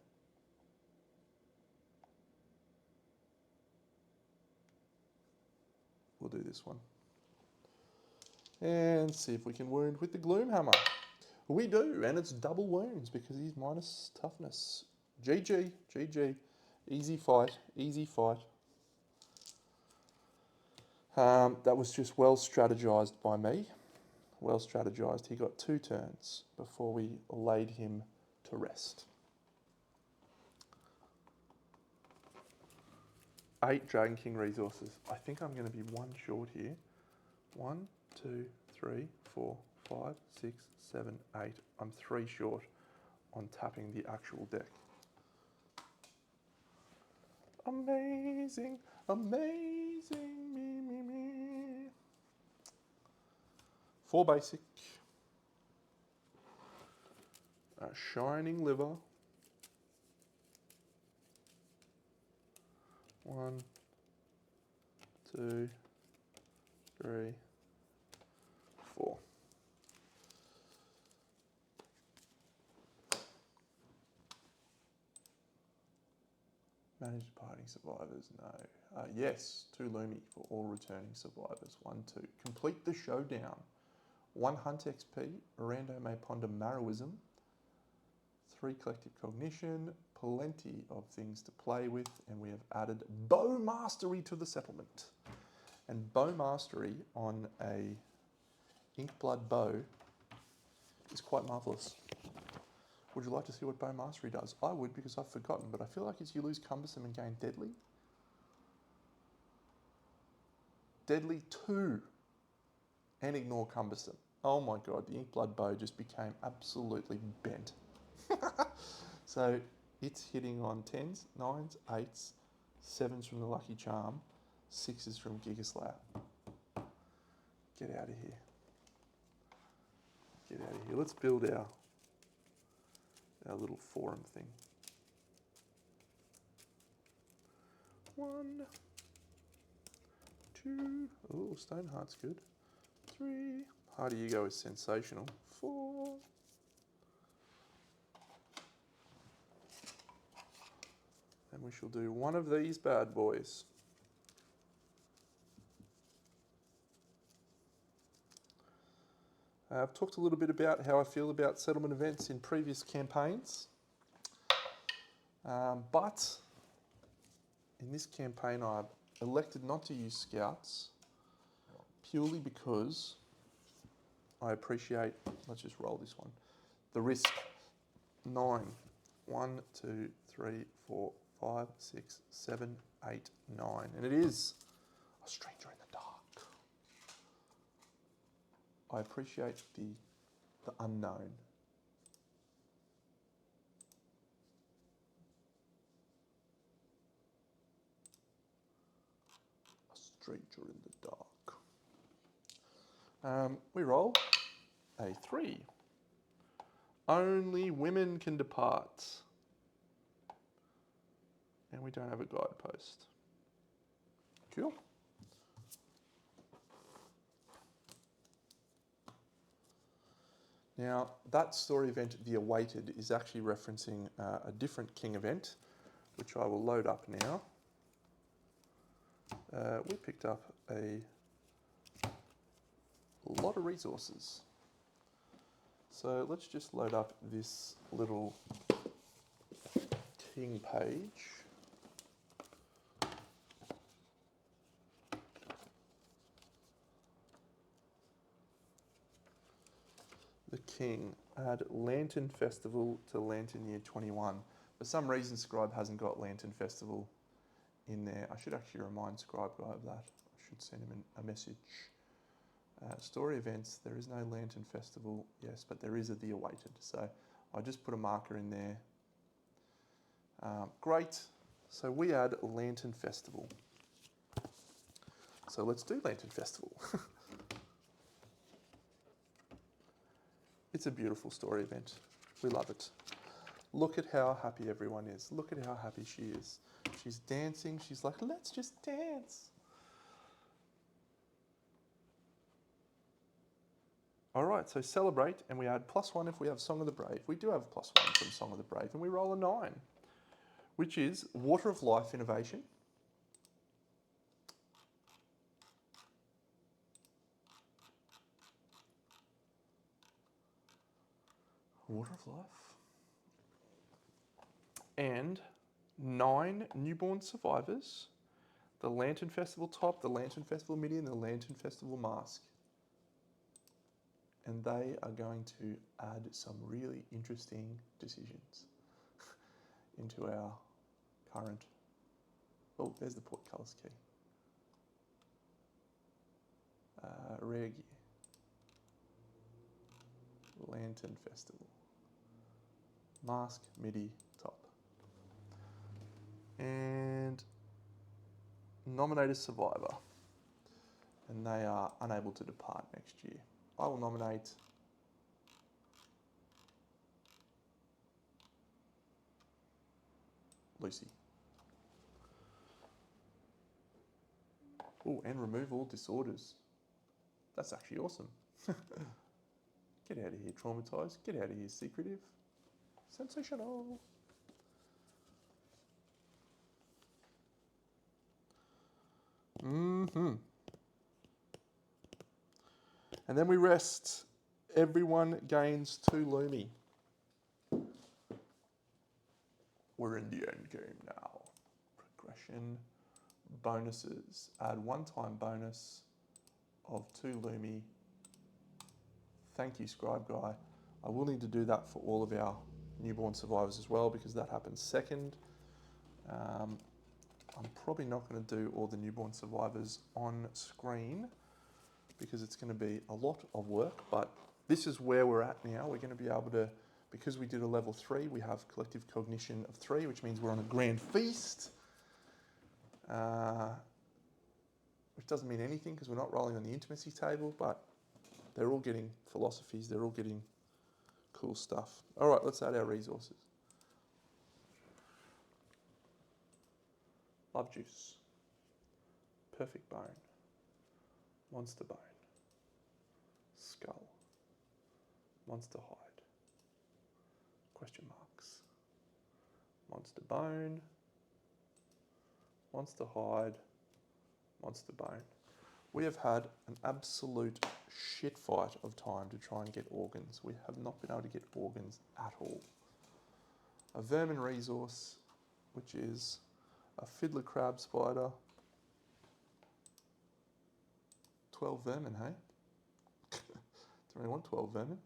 We'll do this one. And see if we can wound with the Gloom Hammer. We do, and it's double wounds because he's minus toughness. GG, GG. Easy fight, easy fight. That was just well strategized by me. Well strategized. He got 2 turns before we laid him to rest. 8 Dragon King resources. I think I'm going to be 1 short here. 1, 2, 3, 4, 5, 6, 7, 8. I'm 3 short on tapping the actual deck. Amazing, amazing, me. 4 basic. A shining liver. 1, 2, 3, 4. Managed departing survivors, no. Yes, 2 Lumi for all returning survivors. 1, 2. Complete the showdown. 1 Hunt XP. Rando may ponder Marrowism. 3 collective cognition. Plenty of things to play with, and we have added Bow Mastery to the settlement. And Bow Mastery on a Inkblood bow is quite marvellous. Would you like to see what Bow Mastery does? I would, because I've forgotten, but I feel like as you lose Cumbersome and gain Deadly. Deadly 2 and ignore Cumbersome. Oh my god, the Inkblood bow just became absolutely bent. So it's hitting on 10s, 9s, 8s, 7s from the Lucky Charm, 6s from Gigaslayer. Get out of here. Get out of here. Let's build our little forum thing. 1, 2. Oh, Stoneheart's good. 3. Harder you go is sensational. 4. And we shall do one of these bad boys. I've talked a little bit about how I feel about settlement events in previous campaigns. But in this campaign, I've elected not to use scouts purely because I appreciate, let's just roll this one, the risk. 9. 1, 2, 3, 4, 5, 6, 7, 8, 9. And it is a stranger in the dark. I appreciate the unknown. A stranger in the dark. We roll a 3. Only women can depart. And we don't have a guidepost. Cool. Now, that story event, The Awaited, is actually referencing a different king event, which I will load up now. We picked up a lot of resources. So let's just load up this little king page. The king, add Lantern Festival to Lantern Year 21. For some reason, Scribe hasn't got Lantern Festival in there. I should actually remind Scribe Guy of that. I should send him a message. Story events, there is no Lantern Festival, yes, but there is a The Awaited. So I just put a marker in there. Great. So we add Lantern Festival. So let's do Lantern Festival. It's a beautiful story event. We love it. Look at how happy everyone is. Look at how happy she is. She's dancing. She's like, let's just dance. All right, so celebrate, and we add +1 if we have Song of the Brave. We do have +1 from Song of the Brave, and we roll a 9, which is Water of Life innovation. Water of Life. And 9 newborn survivors, the Lantern Festival top, the Lantern Festival midi, and the Lantern Festival mask. And they are going to add some really interesting decisions into our current. Oh, there's the portcullis key. Rare gear. Lantern Festival. Mask, midi, top. And nominate a survivor. And they are unable to depart next year. I will nominate Lucy. Oh, and remove all disorders. That's actually awesome. Get out of here, traumatized. Get out of here, secretive. Sensational. And then we rest. Everyone gains 2 Lumi. We're in the end game now. Progression. Bonuses. Add one-time bonus of 2 Lumi. Thank you, Scribe Guy. I will need to do that for all of our newborn survivors as well, because that happens second. I'm probably not going to do all the newborn survivors on screen because it's going to be a lot of work, but this is where we're at now. We're going to be able to, because we did a level 3, we have collective cognition of 3, which means we're on a grand feast, which doesn't mean anything because we're not rolling on the intimacy table, but they're all getting philosophies, they're all getting cool stuff. All right, let's add our resources. Love juice, perfect bone, monster bone, skull, monster hide, question marks, monster bone, monster hide, monster bone. We have had an absolute shit fight of time to try and get organs. We have not been able to get organs at all. A vermin resource, which is a fiddler crab spider, 12 vermin, hey? Don't really want 12 vermin.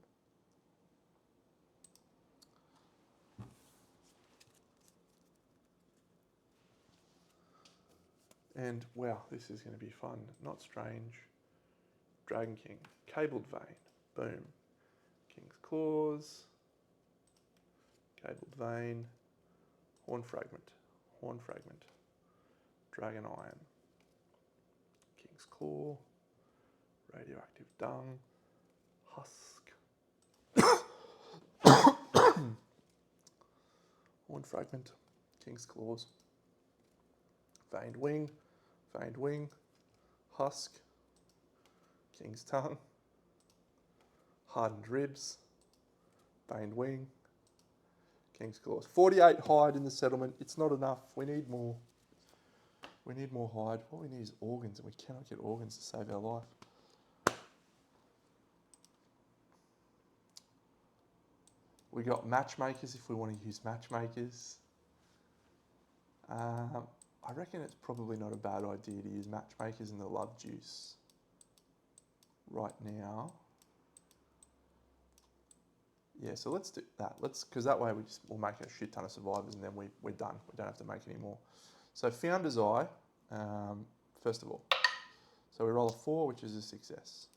And wow, this is going to be fun. Not strange. Dragon King, cabled vein, boom. King's claws, cabled vein, horn fragment, dragon iron, king's claw, radioactive dung, husk, horn fragment, king's claws, veined wing, husk, king's tongue, hardened ribs, veined wing, king's claws. 48 hide in the settlement. It's not enough. We need more. We need more hide. What we need is organs, and we cannot get organs to save our life. We got matchmakers if we want to use matchmakers. I reckon it's probably not a bad idea to use matchmakers in the love juice right now. Yeah, so let's do that. Because that way we'll make a shit ton of survivors and then we're done. We don't have to make any more. So Founder's Eye, first of all. So we roll a 4, which is a success.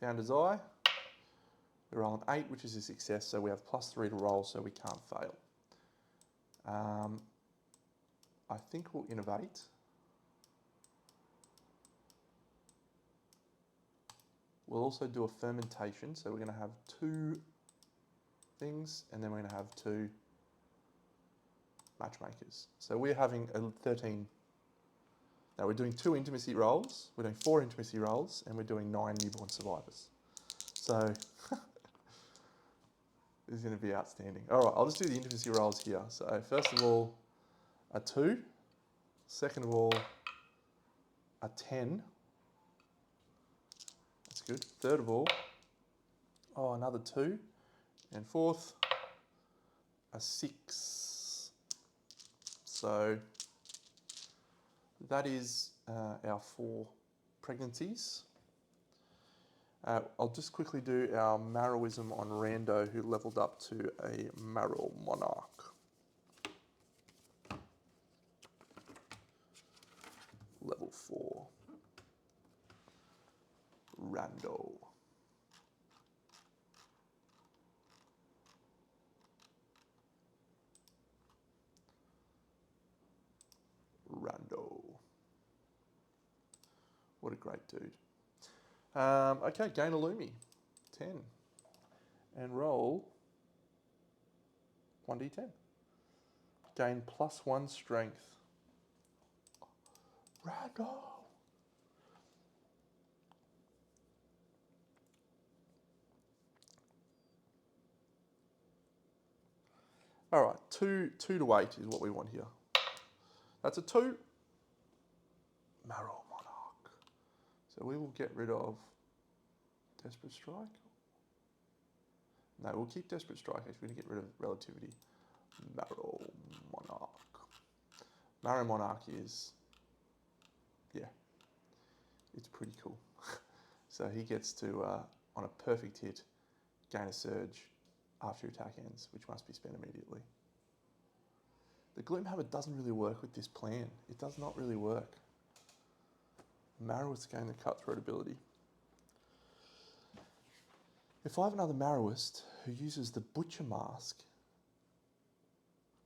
Founder's Eye, we roll an 8, which is a success, so we have +3 to roll, so we can't fail. I think we'll innovate. We'll also do a fermentation, so we're going to have 2 things, and then we're going to have 2 matchmakers. So we're having a 13. Now we're doing 2 intimacy rolls, we're doing 4 intimacy rolls, and we're doing 9 newborn survivors. So this is going to be outstanding. All right, I'll just do the intimacy rolls here. So first of all, a 2. Second of all, a 10. That's good. Third of all, another 2. And fourth, a 6. So that is our 4 pregnancies. I'll just quickly do our Marrowism on Rando, who leveled up to a Marrow Monarch. Level 4. Rando. What a great dude. Okay, gain a Lumi. 10. And roll 1d10. Gain +1 strength. Rando. All right, 2 to 8 is what we want here. That's a 2. Marrow Monarch. So we will get rid of Desperate Strike. No, we'll keep Desperate Strike. Actually, we're going to get rid of Relativity. Marrow Monarch. Marrow Monarch is, yeah, it's pretty cool. So he gets to, on a perfect hit, gain a surge after attack ends, which must be spent immediately. The Gloomhammer doesn't really work with this plan. It does not really work. Marrowist gain the Cutthroat ability. If I have another Marrowist who uses the Butcher Mask,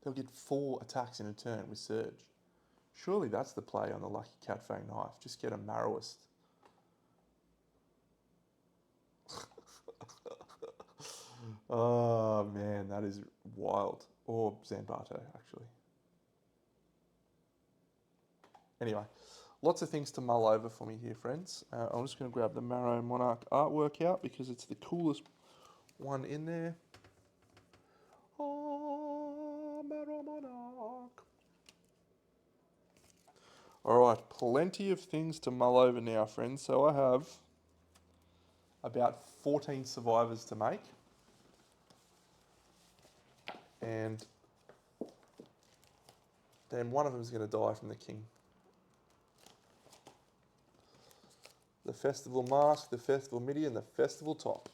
they'll get 4 attacks in a turn with Surge. Surely that's the play on the Lucky Cat Fang Knife. Just get a Marrowist. Oh man, that is wild. Or Zanbato, actually. Anyway, Lots of things to mull over for me here, friends. I'm just going to grab the Marrow Monarch artwork out because it's the coolest one in there. Oh, Marrow Monarch. Alright, plenty of things to mull over now, friends. So I have about 14 survivors to make. And then one of them is going to die from the king. The festival mask, the festival midi, and the festival top.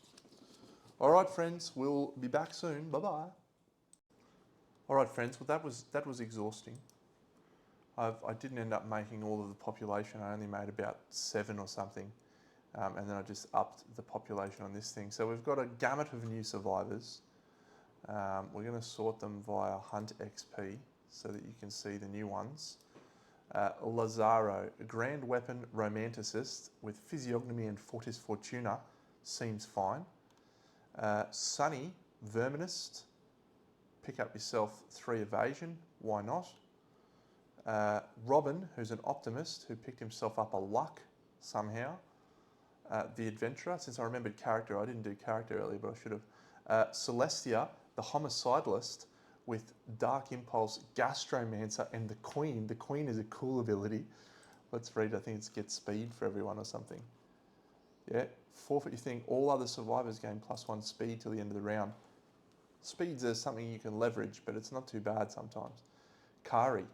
Alright, friends, we'll be back soon. Bye-bye. Alright, friends, well that was exhausting. I didn't end up making all of the population. I only made about 7 or something. And then I just upped the population on this thing. So we've got a gamut of new survivors. We're going to sort them via Hunt XP so that you can see the new ones. Lazaro, a grand weapon romanticist with physiognomy and fortis fortuna, seems fine. Sunny, verminist, pick up yourself 3 evasion, why not? Robin, who's an optimist who picked himself up a luck somehow. The adventurer, since I remembered character, I didn't do character earlier, but I should have. Celestia, the homicidalist with dark impulse, gastromancer, and the queen. The queen is a cool ability. Let's read. I think it's get speed for everyone or something. Yeah, forfeit your thing. All other survivors gain +1 speed till the end of the round. Speeds are something you can leverage, but it's not too bad sometimes. Kari,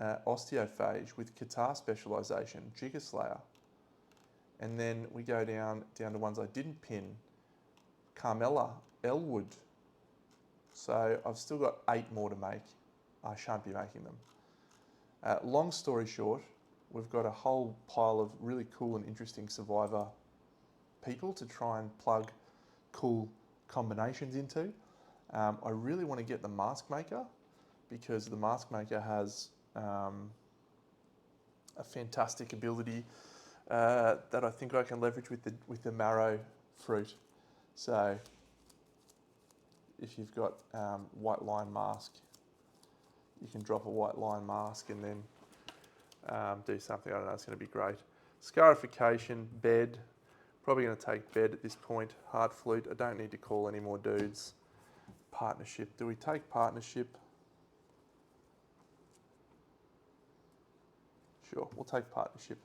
osteophage with Katar specialisation, Jigger Slayer. And then we go down to ones I didn't pin. Carmella, Elwood. So I've still got 8 more to make. I shan't be making them. Long story short, we've got a whole pile of really cool and interesting survivor people to try and plug cool combinations into. I really want to get the Mask Maker because the Mask Maker has a fantastic ability that I think I can leverage with the marrow fruit. So if you've got white line mask, you can drop a white line mask and then do something. I don't know, it's going to be great. Scarification, bed. Probably going to take bed at this point. Hard flute. I don't need to call any more dudes. Partnership. Do we take partnership? Sure, we'll take partnership.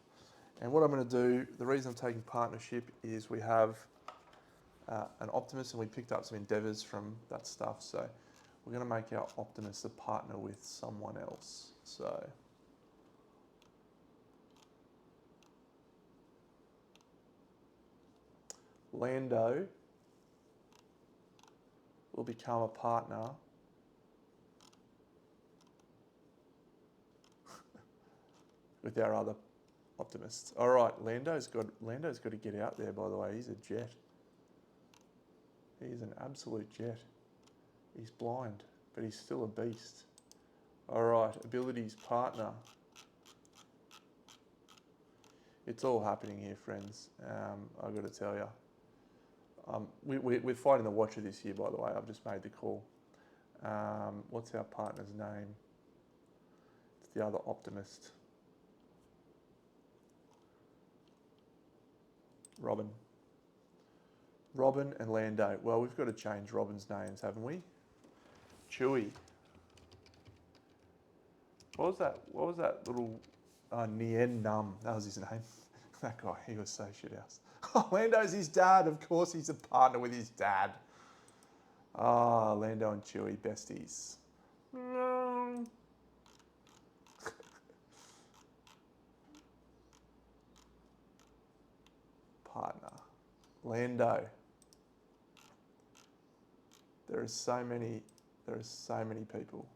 And what I'm going to do, the reason I'm taking partnership is we have an Optimus and we picked up some endeavours from that stuff. So we're going to make our Optimus a partner with someone else. So Lando will become a partner with our other Optimists. All right, Lando's got to get out there, by the way. He's a jet. He's an absolute jet. He's blind, but he's still a beast. All right, abilities, partner. It's all happening here, friends. I've got to tell you. We're fighting the Watcher this year, by the way. I've just made the call. What's our partner's name? It's the other Optimist. Robin. Robin and Lando. Well, we've got to change Robin's names, haven't we? Chewie. What was that little Nien Num? That was his name. That guy, he was so shit house. Oh, Lando's his dad. Of course he's a partner with his dad. Ah, Lando and Chewie, besties. No. Partner. Lando. There are so many people.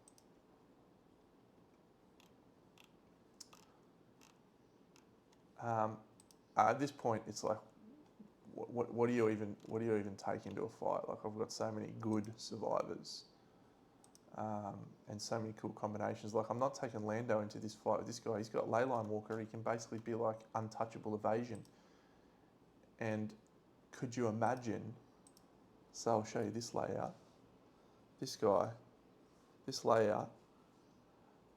At this point, it's like, what do you even take into a fight? Like, I've got so many good survivors, and so many cool combinations. Like, I'm not taking Lando into this fight with this guy. He's got Leyline Walker. He can basically be like untouchable evasion. And could you imagine? So I'll show you this layout. This guy, this layout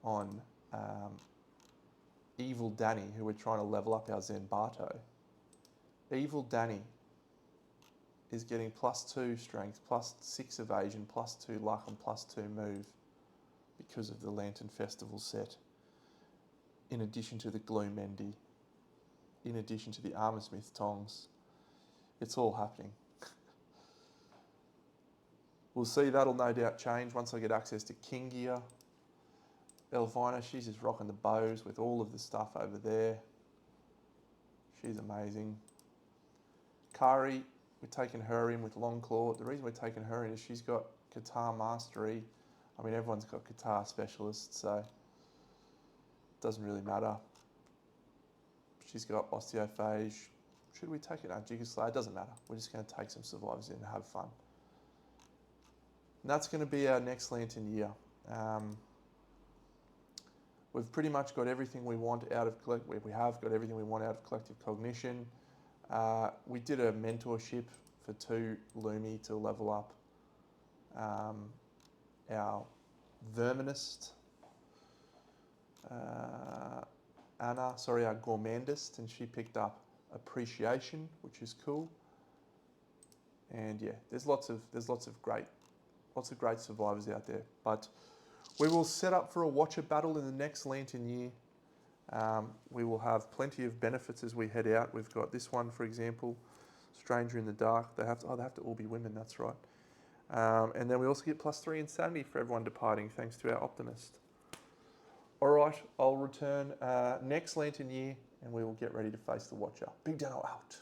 on Evil Danny, who we're trying to level up our Zenbato. Evil Danny is getting +2 strength, +6 evasion, +2 luck, and +2 move because of the Lantern Festival set. In addition to the Glue Mendy, in addition to the Armorsmith Tongs. It's all happening. We'll see, that'll no doubt change once I get access to King Gear. LY20, she's just rocking the bows with all of the stuff over there. She's amazing. Kari, we're taking her in with Longclaw. The reason we're taking her in is she's got guitar mastery. I mean, everyone's got guitar specialists, so it doesn't really matter. She's got osteophage. Should we take it? No, Jigger Slayer, it doesn't matter. We're just going to take some survivors in and have fun. And that's going to be our next Lantern year. We've pretty much got everything we want out of we have got everything we want out of Collective Cognition. We did a mentorship for 2 Lumi to level up our Verminist, our Gourmandist, and she picked up Appreciation, which is cool. And yeah, there's lots of great survivors out there. But we will set up for a Watcher battle in the next Lantern year. We will have plenty of benefits as we head out. We've got this one, for example, Stranger in the Dark. They have to all be women, that's right. And then we also get +3 Insanity for everyone departing, thanks to our Optimist. All right, I'll return next Lantern year, and we will get ready to face the Watcher. Big Dano out.